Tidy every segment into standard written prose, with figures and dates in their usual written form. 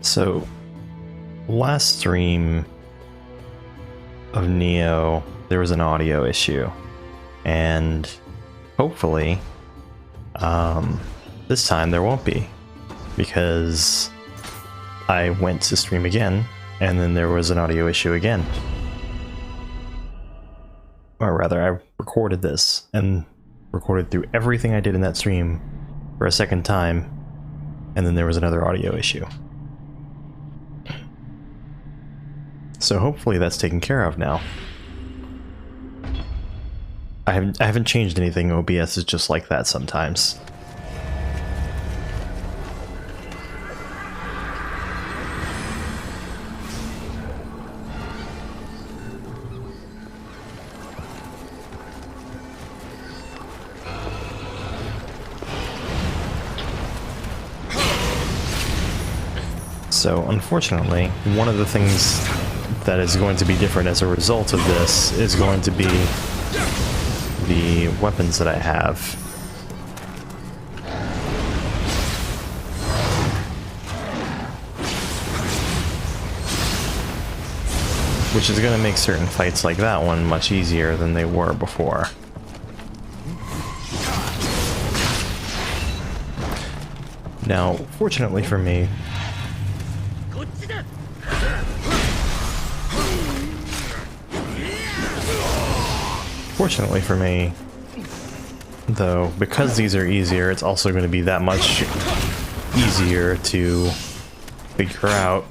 So, last stream of Nioh, there was an audio issue, and hopefully, this time there won't be, because I went to stream again, and then there was an audio issue again. Or rather, I recorded this, and recorded through everything I did in that stream for a second time, and then there was another audio issue. So hopefully that's taken care of now. I haven't changed anything. OBS is just like that sometimes. So unfortunately, one of the things that is going to be different as a result of this is going to be the weapons that I have. Which is going to make certain fights like that one much easier than they were before. Now, fortunately for me, though, because these are easier, it's also going to be that much easier to figure out.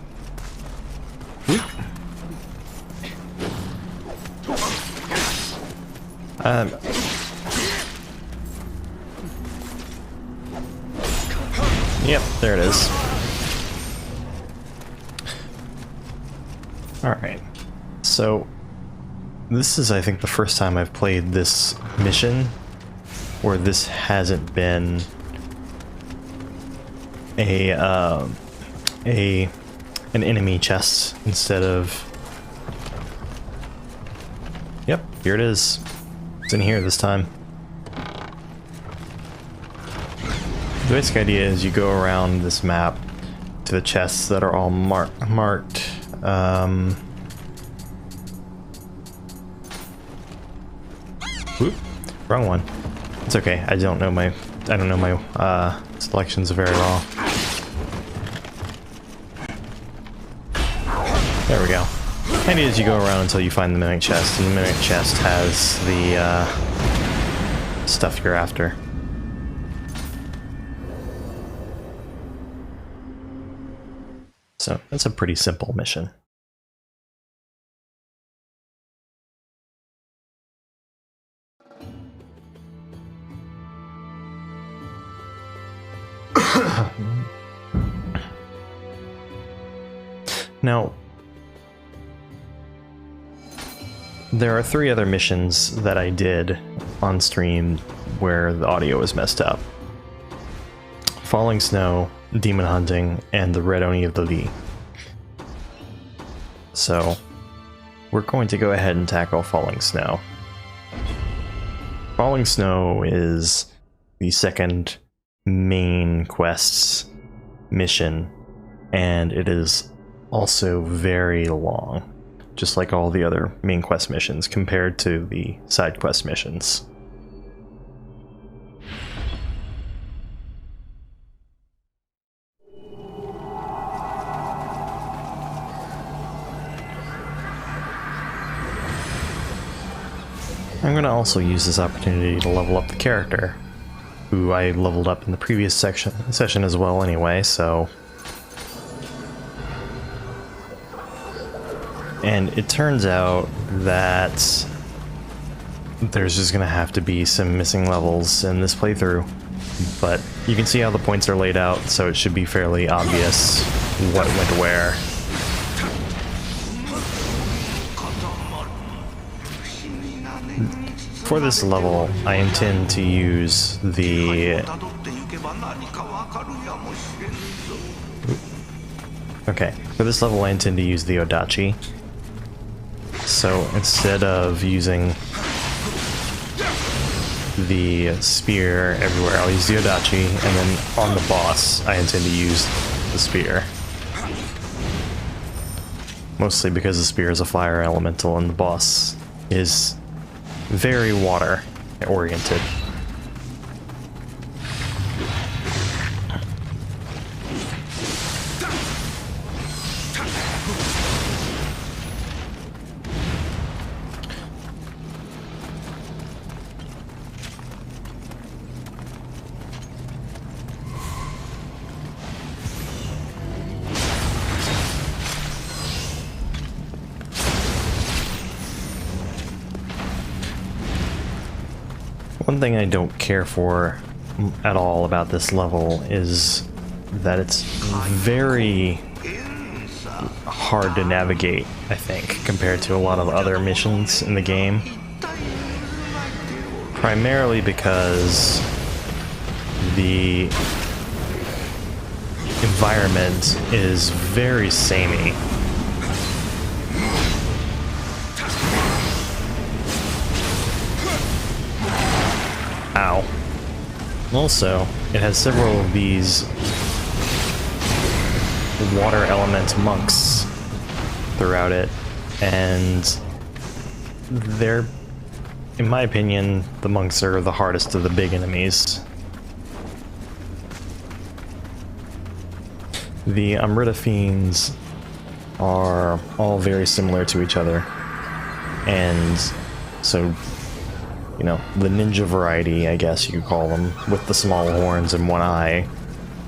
Yep, there it is. Alright, so this is, I think, the first time I've played this mission where this hasn't been an enemy chest instead of... Yep, here it is. It's in here this time. The basic idea is you go around this map to the chests that are all marked. Whoop, wrong one. It's okay. I don't know my selections very well. There we go. The idea is you go around until you find the mimic chest, and the mimic chest has the stuff you're after. So that's a pretty simple mission. Now, there are 3 other missions that I did on stream where the audio was messed up. Falling Snow, Demon Hunting, and the Red Oni of the Lee. So, we're going to go ahead and tackle Falling Snow. Falling Snow is the second main quest's mission, and it is also very long, just like all the other main quest missions compared to the side quest missions. I'm going to also use this opportunity to level up the character, who I leveled up in the previous session as well anyway, so... And it turns out that there's just going to have to be some missing levels in this playthrough, but you can see how the points are laid out, so it should be fairly obvious what went where. For this level, I intend to use the... Okay, for this level I intend to use the Odachi. So instead of using the spear everywhere, I'll use the Odachi, and then on the boss I intend to use the spear. Mostly because the spear is a fire elemental and the boss is very water oriented. One thing I don't care for at all about this level is that it's very hard to navigate, I think, compared to a lot of other missions in the game. Primarily because the environment is very samey. Ow. Also, it has several of these water element monks throughout it, and they're, in my opinion, the monks are the hardest of the big enemies. The Amrita Fiends are all very similar to each other, and so, you know, the ninja variety, I guess you could call them, with the small horns and one eye,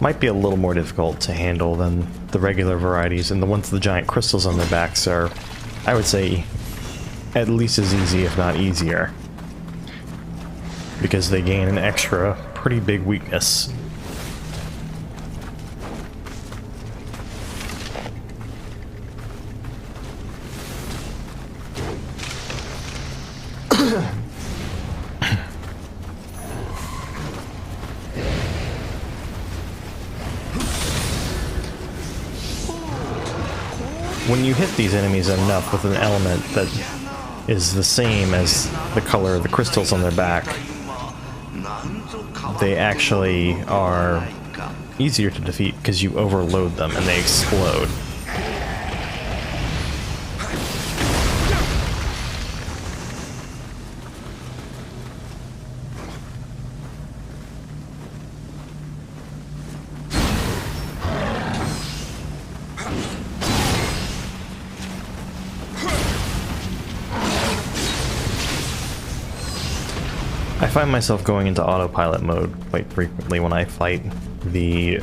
might be a little more difficult to handle than the regular varieties, and the ones with the giant crystals on their backs are, I would say, at least as easy, if not easier, because they gain an extra pretty big weakness. When you hit these enemies enough with an element that is the same as the color of the crystals on their back, they actually are easier to defeat because you overload them and they explode. I find myself going into autopilot mode quite frequently when I fight the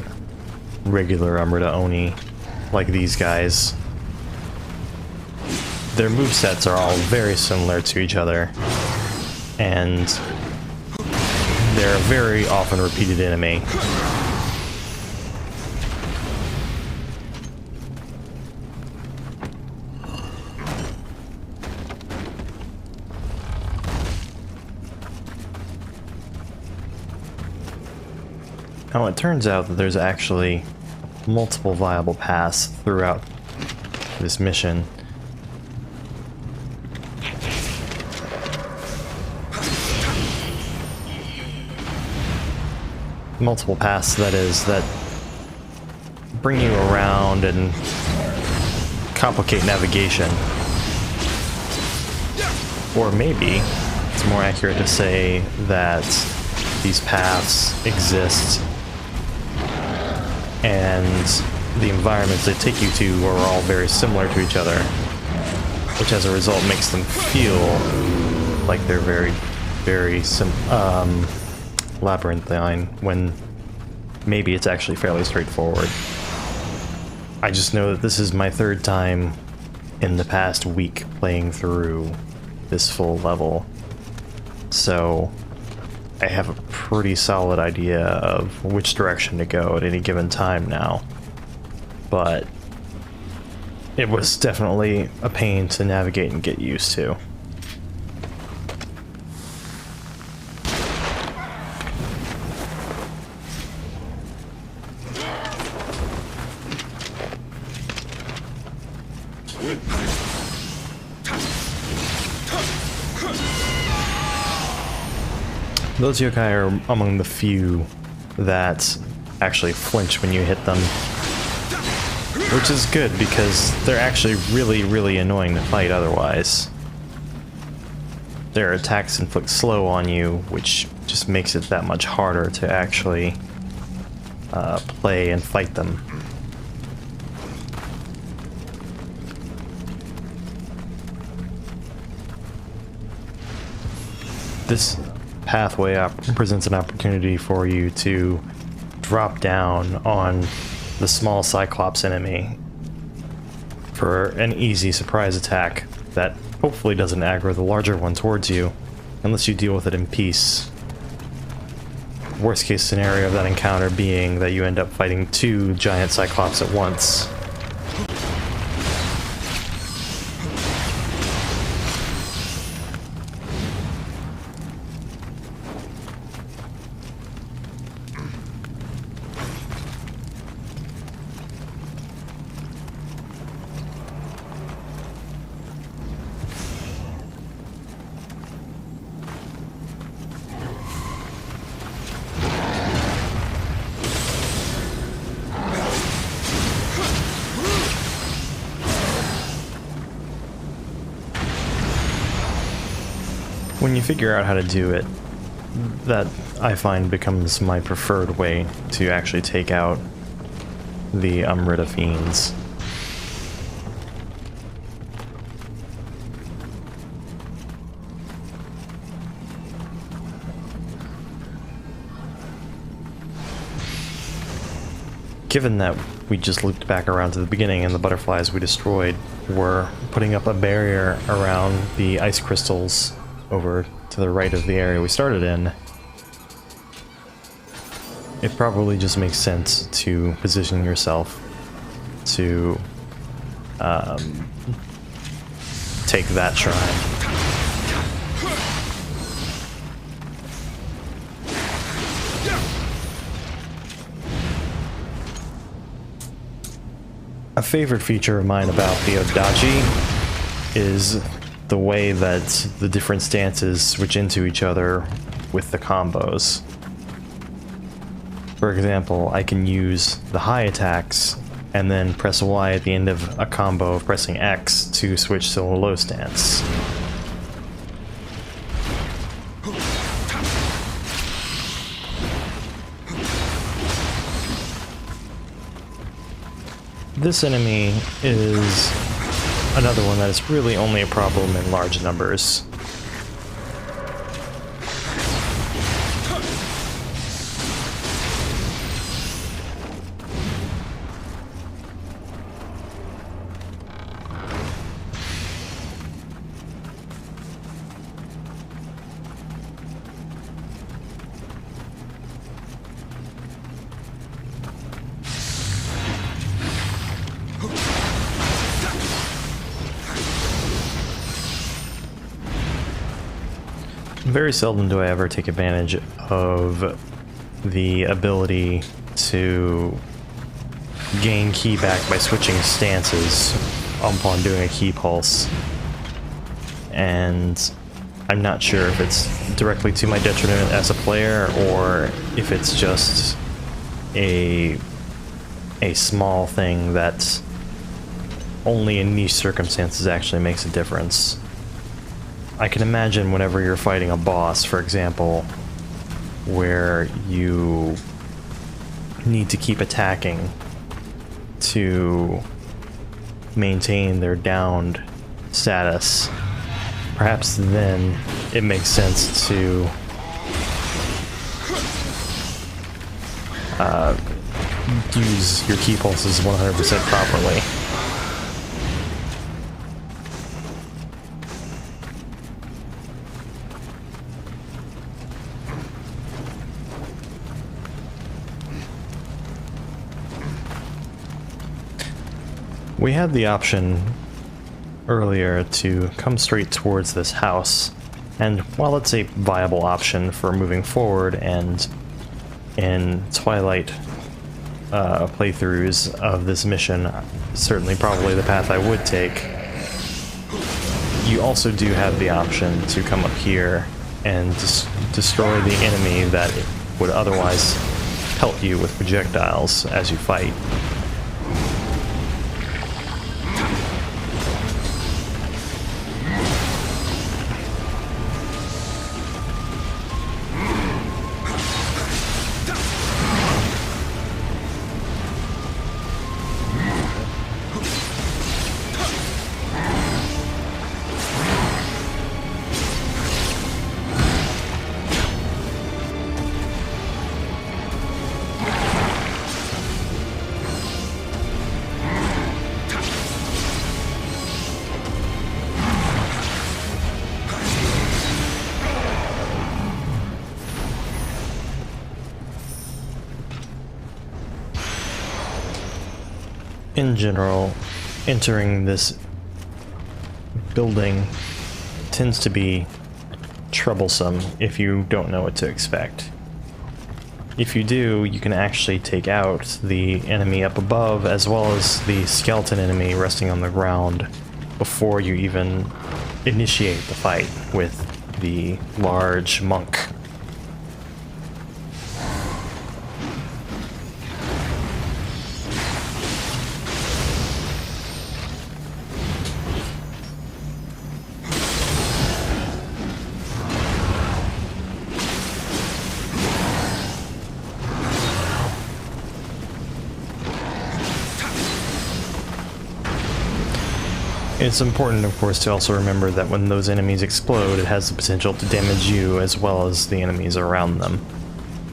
regular Amrita Oni, like these guys. Their movesets are all very similar to each other, and they're a very often repeated enemy. Now, it turns out that there's actually multiple viable paths throughout this mission. Multiple paths, that is, that bring you around and complicate navigation. Or maybe it's more accurate to say that these paths exist and the environments they take you to are all very similar to each other, which as a result makes them feel like they're very labyrinthine, when maybe it's actually fairly straightforward. I just know that this is my third time in the past week playing through this full level, so I have a pretty solid idea of which direction to go at any given time now. But it was definitely a pain to navigate and get used to. Those yokai are among the few that actually flinch when you hit them. which is good because they're actually really annoying to fight otherwise. Their attacks inflict slow on you, which just makes it that much harder to actually play and fight them. This pathway presents an opportunity for you to drop down on the small Cyclops enemy for an easy surprise attack that hopefully doesn't aggro the larger one towards you, unless you deal with it in peace. Worst case scenario of that encounter being that you end up fighting 2 giant Cyclops at once. When you figure out how to do it, that I find becomes my preferred way to actually take out the Umrita fiends. Given that we just looped back around to the beginning and the butterflies we destroyed were putting up a barrier around the ice crystals over to the right of the area we started in, it probably just makes sense to position yourself to take that shrine. A favorite feature of mine about the Odachi is the way that the different stances switch into each other with the combos. For example, I can use the high attacks and then press Y at the end of a combo of pressing X to switch to a low stance. This enemy is another one that is really only a problem in large numbers. Very seldom do I ever take advantage of the ability to gain ki back by switching stances upon doing a ki pulse. And I'm not sure if it's directly to my detriment as a player or if it's just a small thing that only in niche circumstances actually makes a difference. I can imagine whenever you're fighting a boss, for example, where you need to keep attacking to maintain their downed status, perhaps then it makes sense to use your ki pulses 100% properly. We had the option earlier to come straight towards this house, and while it's a viable option for moving forward and in Twilight playthroughs of this mission, certainly probably the path I would take, you also do have the option to come up here and destroy the enemy that would otherwise pelt you with projectiles as you fight. in general, entering this building tends to be troublesome if you don't know what to expect. If you do, you can actually take out the enemy up above as well as the skeleton enemy resting on the ground before you even initiate the fight with the large monk. It's important, of course, to also remember that when those enemies explode, it has the potential to damage you as well as the enemies around them,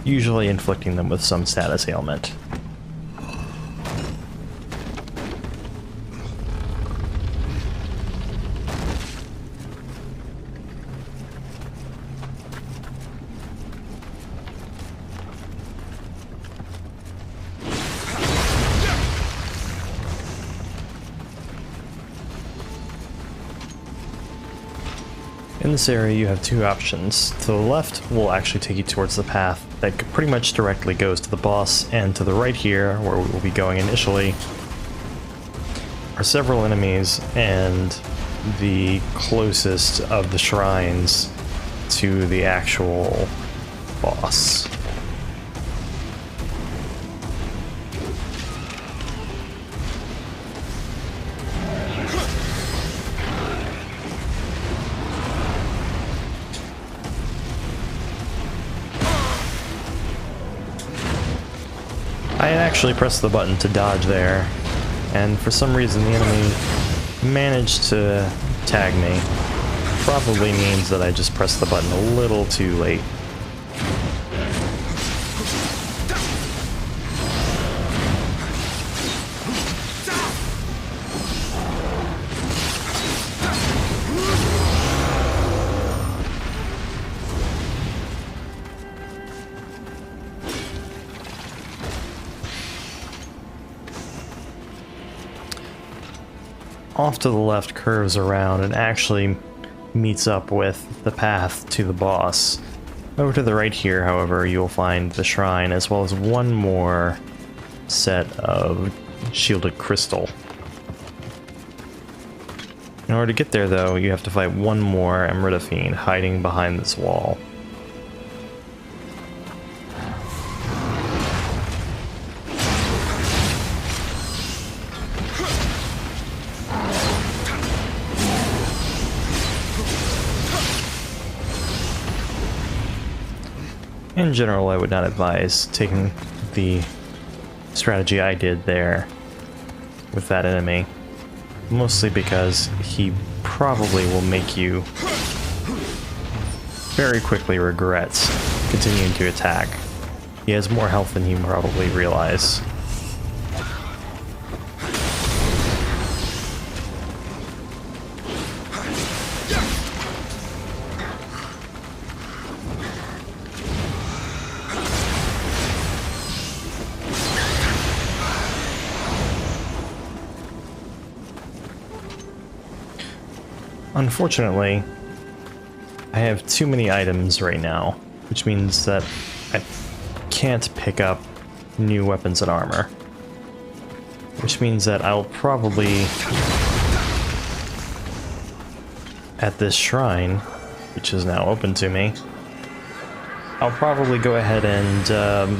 usually inflicting them with some status ailment. In this area you have two options. To the left will actually take you towards the path that pretty much directly goes to the boss, and to the right here, where we will be going initially, are several enemies and the closest of the shrines to the actual boss. I actually pressed the button to dodge there, and for some reason the enemy managed to tag me. Probably means that I just pressed the button a little too late. Off to the left curves around and actually meets up with the path to the boss. Over to the right here, however, you'll find the shrine as well as one more set of shielded crystal. In order to get there, though, you have to fight one more Emerita Fiend hiding behind this wall. In general, I would not advise taking the strategy I did there with that enemy, mostly because he probably will make you very quickly regret continuing to attack. He has more health than you probably realize. Unfortunately, I have too many items right now, which means that I can't pick up new weapons and armor. Which means that I'll probably, at this shrine, which is now open to me, I'll probably go ahead and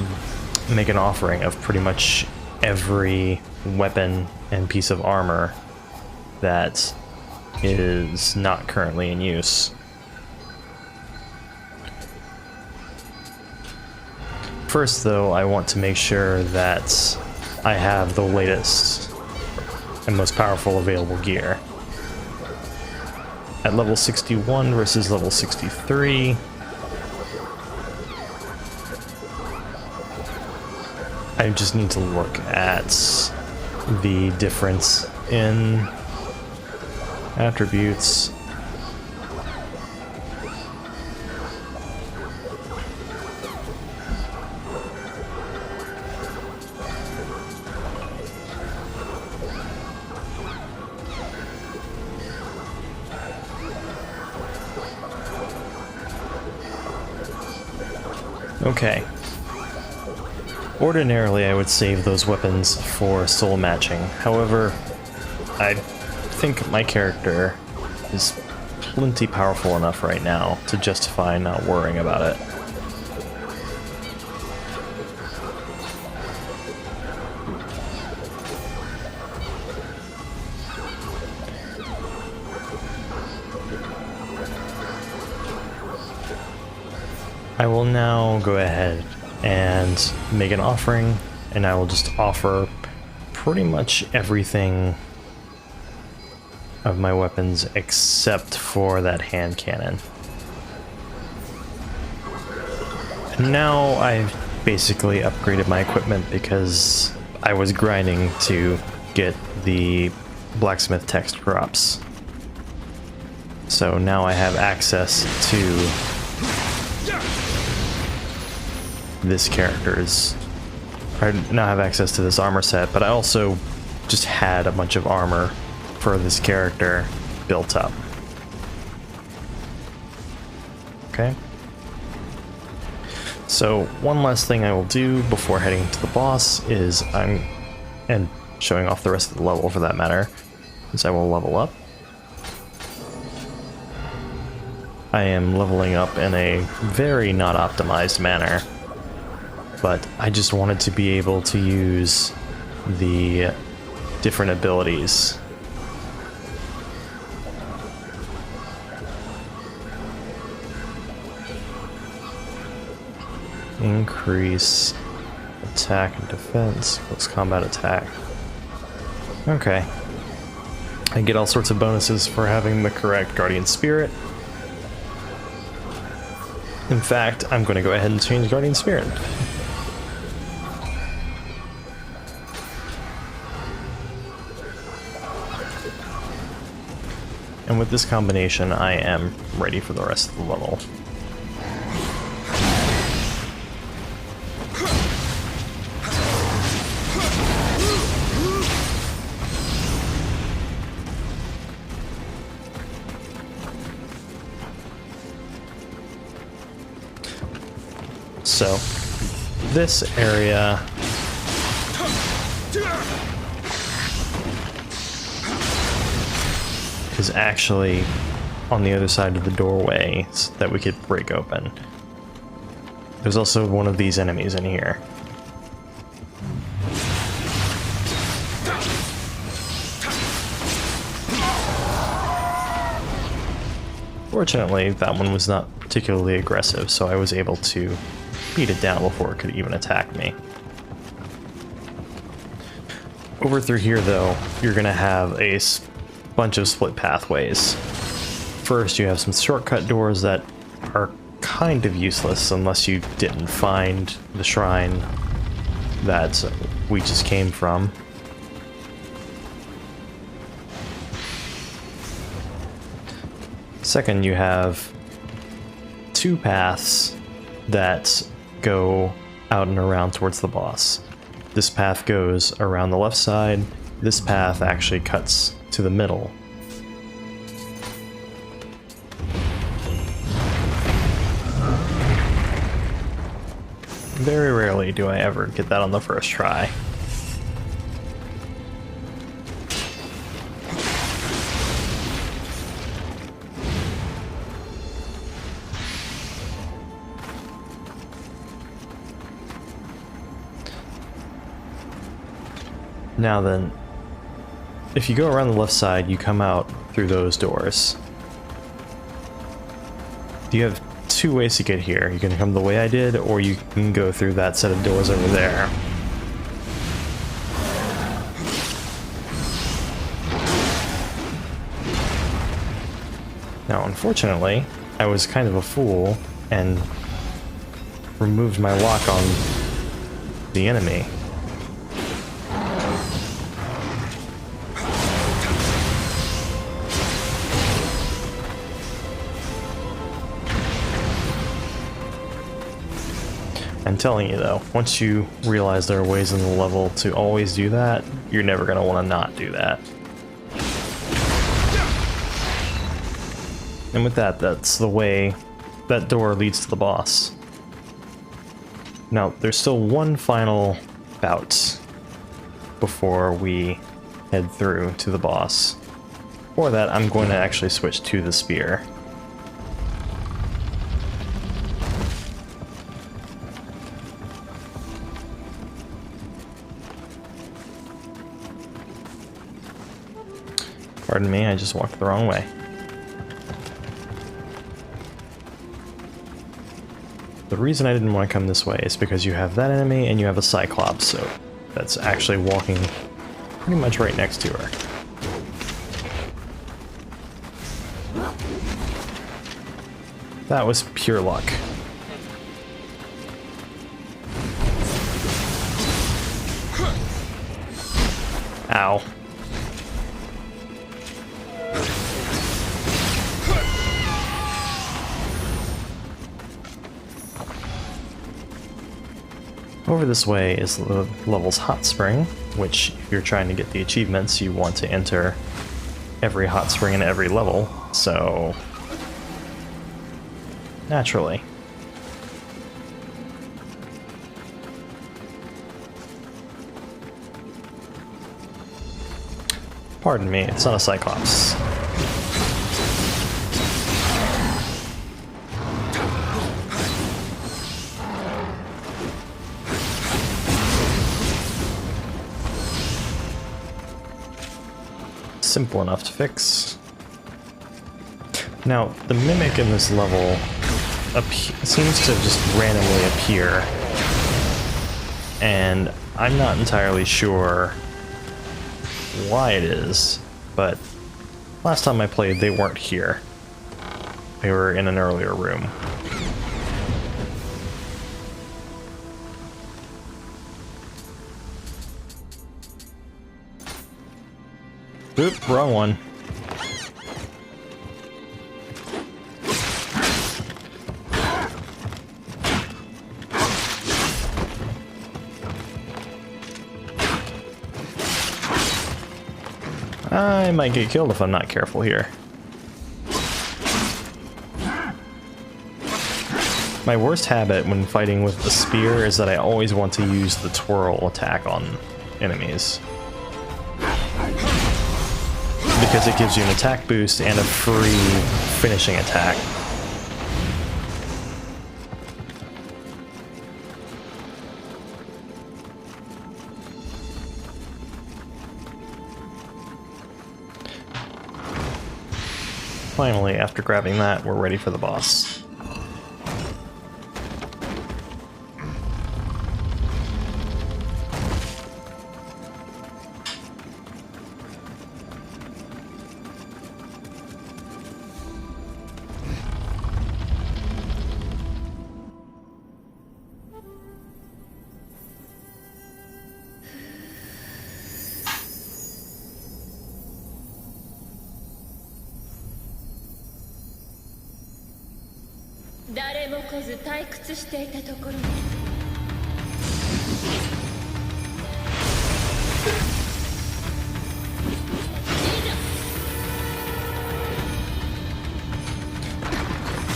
make an offering of pretty much every weapon and piece of armor that is not currently in use. First, though, I want to make sure that I have the latest and most powerful available gear. At level 61 versus level 63, I just need to look at the difference in attributes. Okay. Ordinarily, I would save those weapons for soul matching. However, I think my character is plenty powerful enough right now to justify not worrying about it. I will now go ahead and make an offering, and I will just offer pretty much everything of my weapons except for that hand cannon. And now I've basically upgraded my equipment because I was grinding to get the blacksmith text drops. So now I have access to this character's... I now have access to this armor set, but I also just had a bunch of armor for this character built up. Okay. So one last thing I will do before heading to the boss is and showing off the rest of the level for that matter, is I will level up. I am leveling up in a very not optimized manner, but I just wanted to be able to use the different abilities. Increase attack and defense, close combat attack. Okay. I get all sorts of bonuses for having the correct guardian spirit. In fact, I'm going to go ahead and change guardian spirit. And with this combination, I am ready for the rest of the level. So, this area is actually on the other side of the doorway that we could break open. There's also one of these enemies in here. Fortunately, that one was not particularly aggressive, so I was able to beat it down before it could even attack me. Over through here, though, you're going to have a bunch of split pathways. First, you have some shortcut doors that are kind of useless unless you didn't find the shrine that we just came from. Second, you have two paths that go out and around towards the boss. This path goes around the left side. This path actually cuts to the middle. Very rarely do I ever get that on the first try. Now then, if you go around the left side, you come out through those doors. You have two ways to get here. You can come the way I did, or you can go through that set of doors over there. Now, unfortunately, I was kind of a fool and removed my lock on the enemy. I'm telling you though, once you realize there are ways in the level to always do that, you're never going to want to not do that. And with that, that's the way that door leads to the boss. Now, there's still one final bout before we head through to the boss. For that, I'm going to actually switch to the spear. Pardon me, I just walked the wrong way. The reason I didn't want to come this way is because you have that enemy and you have a Cyclops, so that's actually walking pretty much right next to her. That was pure luck. Ow. Over this way is the level's hot spring, which if you're trying to get the achievements, you want to enter every hot spring in every level, so naturally. Pardon me, it's not a Cyclops. Simple enough to fix. Now, the Mimic in this level seems to just randomly appear, and I'm not entirely sure why it is, but last time I played they weren't here. They were in an earlier room. Oop, wrong one. I might get killed if I'm not careful here. My worst habit when fighting with the spear is that I always want to use the twirl attack on enemies, because it gives you an attack boost and a free finishing attack. Finally, after grabbing that, we're ready for the boss.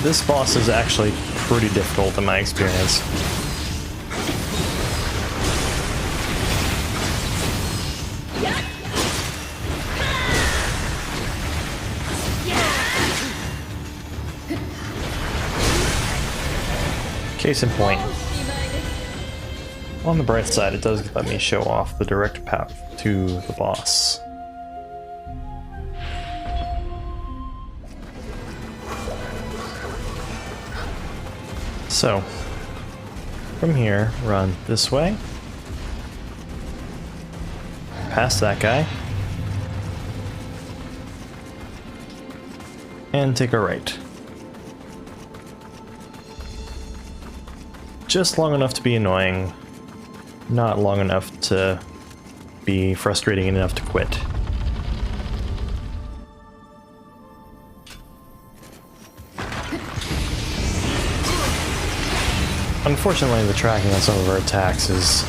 This boss is actually pretty difficult in my experience. Case in point. On the bright side, it does let me show off the direct path to the boss. So, from here, run this way, past that guy, and take a right. Just long enough to be annoying, not long enough to be frustrating enough to quit. Unfortunately, the tracking on some of our attacks is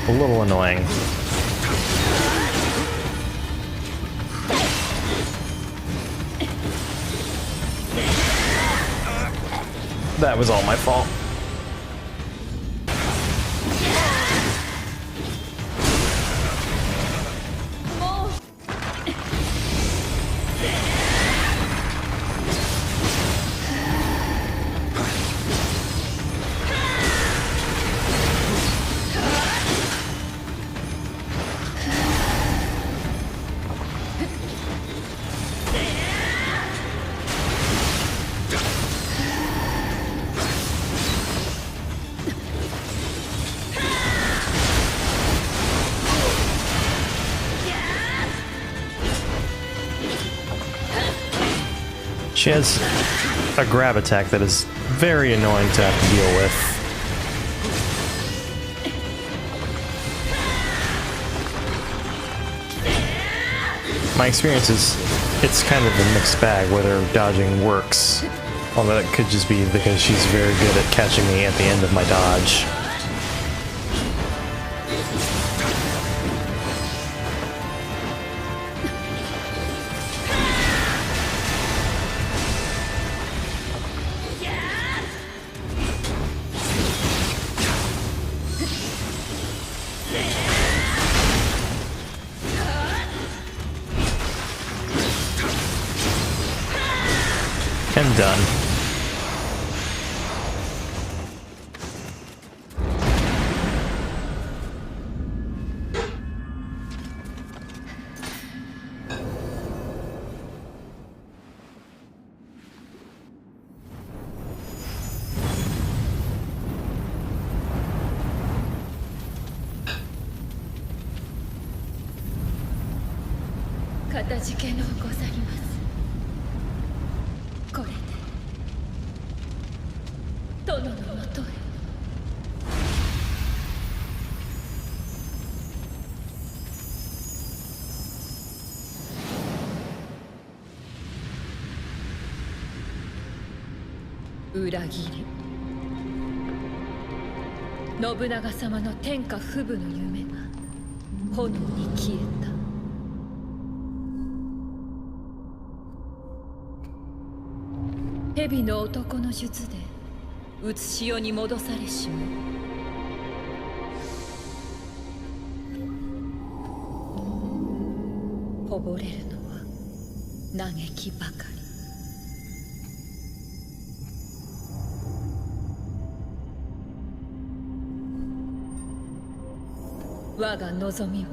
a little annoying. That was all my fault. She has a grab attack that is very annoying to have to deal with. My experience is it's kind of a mixed bag whether dodging works, although it could just be because she's very good at catching me at the end of my dodge. And done.裏切り。信長様の天下不武の夢が炎に消えた。蛇の男の術でうつし世に戻されしも。こぼれるのは嘆きばかり。我が望みは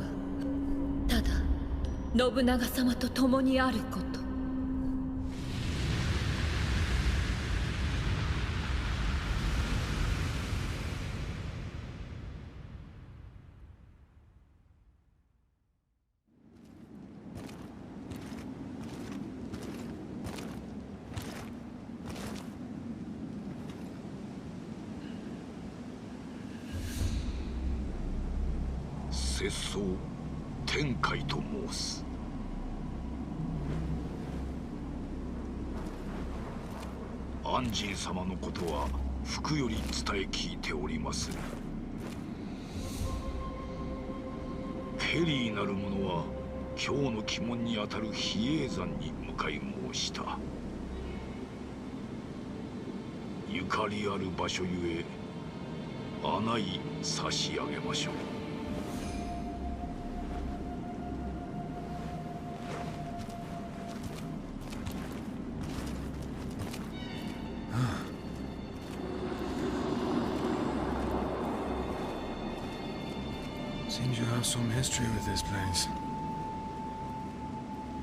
ただ信長様と共にあること。節操天海と申す。安仁様のことは福より伝え聞いておりまする。ケリーなる者は今日の鬼門にあたる比叡山に向かい申した。ゆかりある場所ゆえ案内差し上げましょう。Seems you have some history with this place.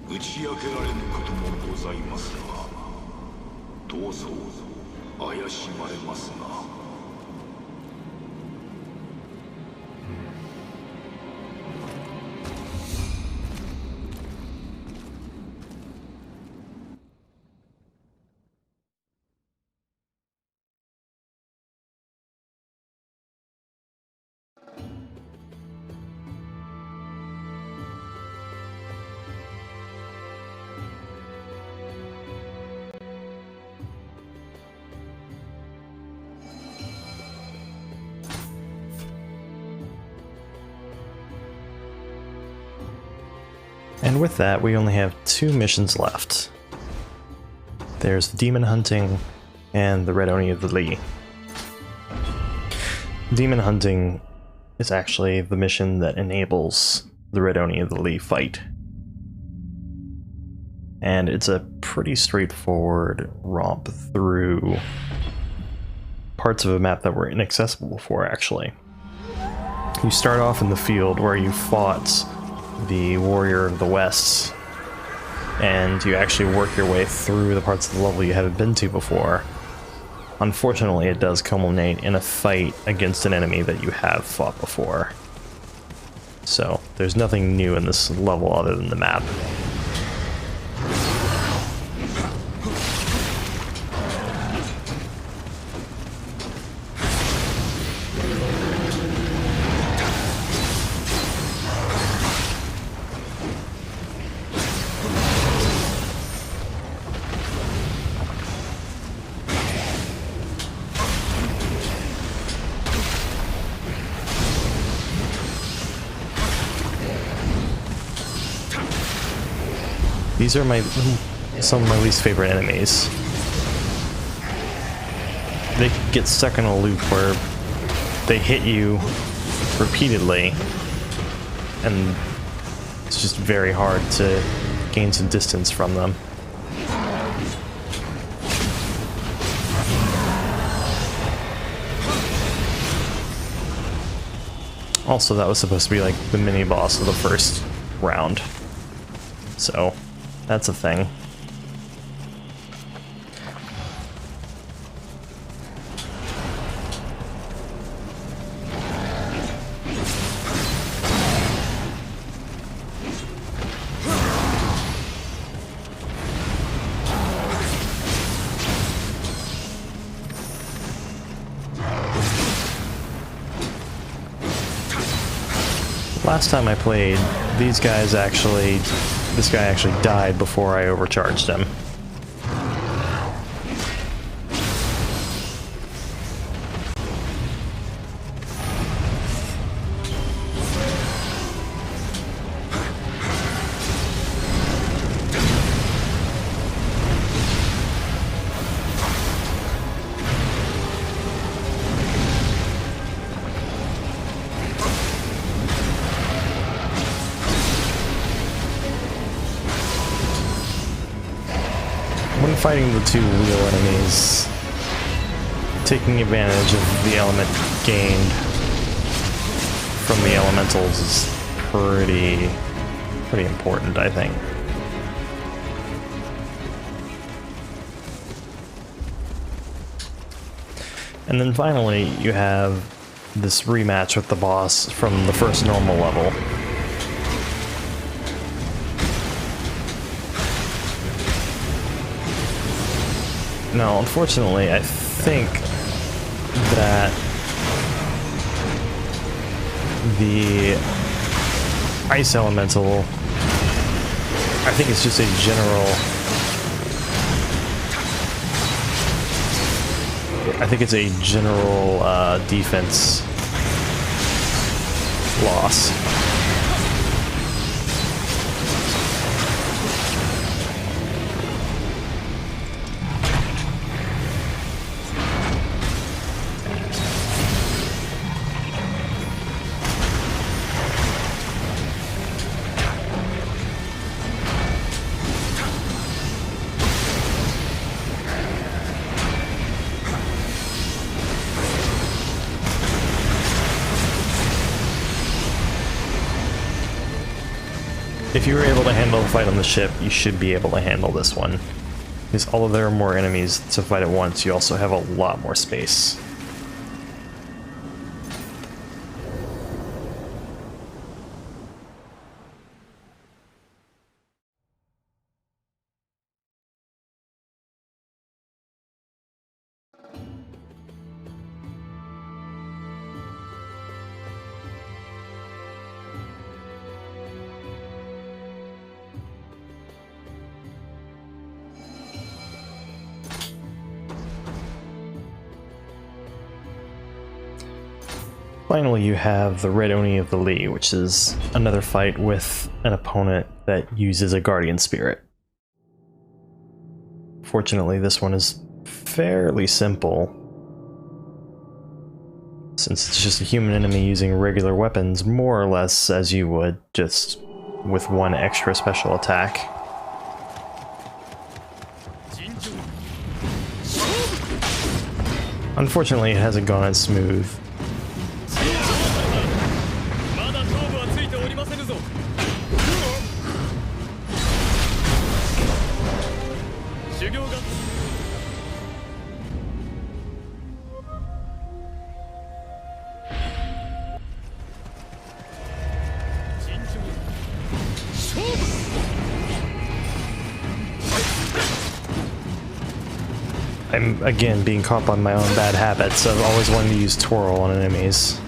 打ち明けられぬこともございますが、どうぞ怪しまれますな。And with that, we only have 2 missions left. There's Demon Hunting and the Red Oni of the Lee. Demon Hunting is actually the mission that enables the Red Oni of the Lee fight. And it's a pretty straightforward romp through parts of a map that were inaccessible before, actually. You start off in the field where you fought the Warrior of the West, and you actually work your way through the parts of the level you haven't been to before. Unfortunately, it does culminate in a fight against an enemy that you have fought before. So, there's nothing new in this level other than the map. These are some of my least favorite enemies. They get stuck in a loop where they hit you repeatedly, and it's just very hard to gain some distance from them. Also, that was supposed to be like the mini boss of the first round, so that's a thing. Last time I played, this guy actually died before I overcharged him. When fighting the two wheel enemies, taking advantage of the element gained from the elementals is pretty important, I think. And then finally, you have this rematch with the boss from the first normal level. Now, unfortunately, I think that the ice elemental, I think it's just a general, defense loss. If you were able to handle the fight on the ship, you should be able to handle this one. Because although there are more enemies to fight at once, you also have a lot more space. Finally, you have the Red Oni of the Lee, which is another fight with an opponent that uses a Guardian Spirit. Fortunately, this one is fairly simple, since it's just a human enemy using regular weapons, more or less as you would, just with one extra special attack. Unfortunately, it hasn't gone as smooth. I'm, again, being caught by my own bad habits of always wanting to use twirl on enemies.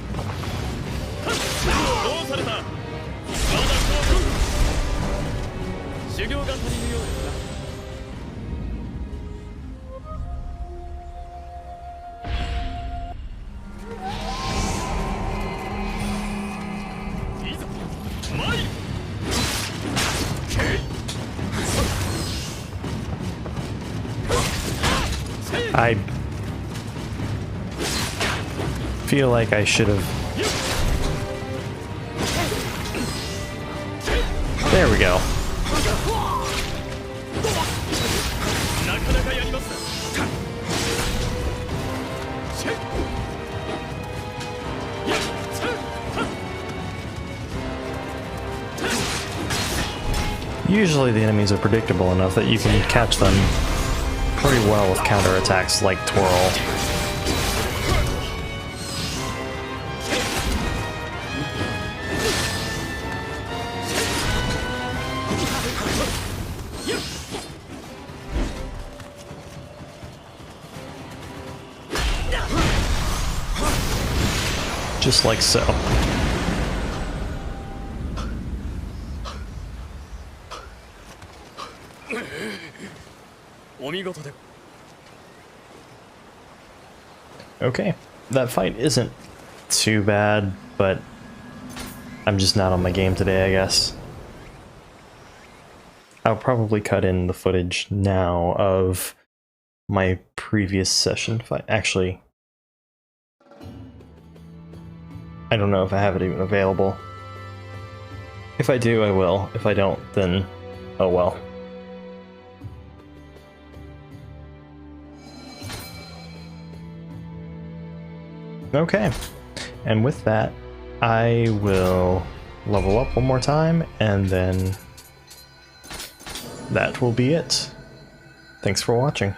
I feel like I should have... There we go. Usually the enemies are predictable enough that you can catch them pretty well with counterattacks like Twirl. Just like so. Okay, that fight isn't too bad, but I'm just not on my game today, I guess. I'll probably cut in the footage now of my previous session fight. Actually, I don't know if I have it even available. If I do, I will. If I don't, then oh well. Okay, and with that, I will level up one more time, and then that will be it. Thanks for watching.